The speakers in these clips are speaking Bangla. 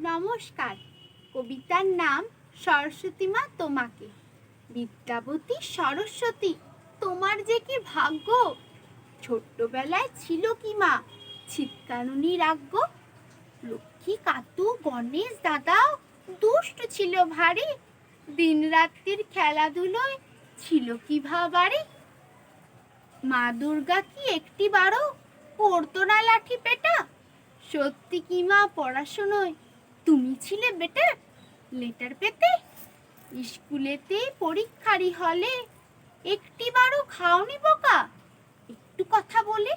নমস্কার। কবিতার নাম সরস্বতী মা তোমাকে। বিদ্যাবতী সরস্বতী, তোমার যে কি ভাগ্য! ছোট্টবেলায় ছিল কি মা ছিটকানুনি রাগ্য। লক্ষ্মী কাতু গণেশ দাদাও দুষ্ট ছিল ভারী। দিন রাত্রির খেলাধুলোয় ছিল কি ভাবারি। মা দুর্গা কি একটিবারও পড়তো না লাঠি পেটা? সত্যি কি মা পড়াশোনায় তুমি ছিলে বেটা? লেটার পেতে স্কুলেতে পরীক্ষারি হলে একটিবারও খাওনি বোকা? একটু কথা বলে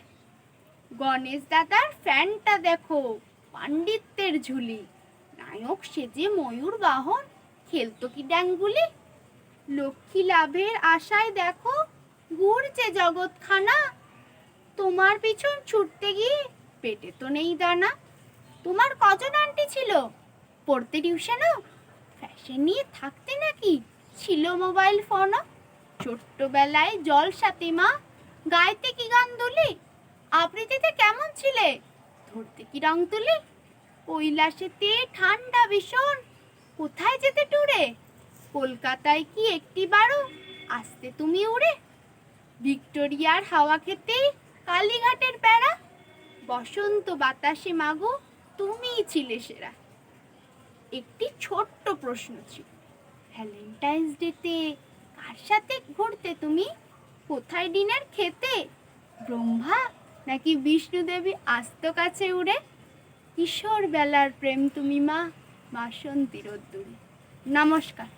গণেশ দাদার ফ্যানটা দেখো, পাণ্ডিত্যের ঝুলি। নায়ক সেজে ময়ূর বাহন খেলতো কি ড্যাঙ্গুলি। লক্ষ্মী লাভের আশায় দেখো ঘুরছে জগৎখানা। তোমার পিছন ছুটতে গিয়ে পেটে তো নেই দানা। তোমার কজন আন্টি ছিল পড়তে টিউশনও? ফ্যাশন নিয়ে থাকতে নাকি ছিল মোবাইল ফোনও? ছোট্টবেলায় জলসাতে মা গাইতে কি গান দুলি? আবৃত্তিতে কেমন ছিলে ধরতে কি রং তুলি? কৈলাসেতে ঠান্ডা ভীষণ, কোথায় যেতে টুরে? কলকাতায় কি একটিবারও আসতে তুমি উড়ে? ভিক্টোরিয়ার হাওয়া খেতে কালীঘাটের প্যারা, বসন্ত বাতাসে মাগো তুমিই ছিলে সেরা। একটি ছোট্ট প্রশ্ন ছিল, ভ্যালেন্টাইন্স ডেতে কার সাথে ঘুরতে তুমি? কোথায় ডিনার খেতে? ব্রহ্মা নাকি বিষ্ণু দেবী আস্ত কাছে উড়ে? কিশোর বেলার প্রেম তুমি মা, বাসন্তী রোদ্দুরে। নমস্কার।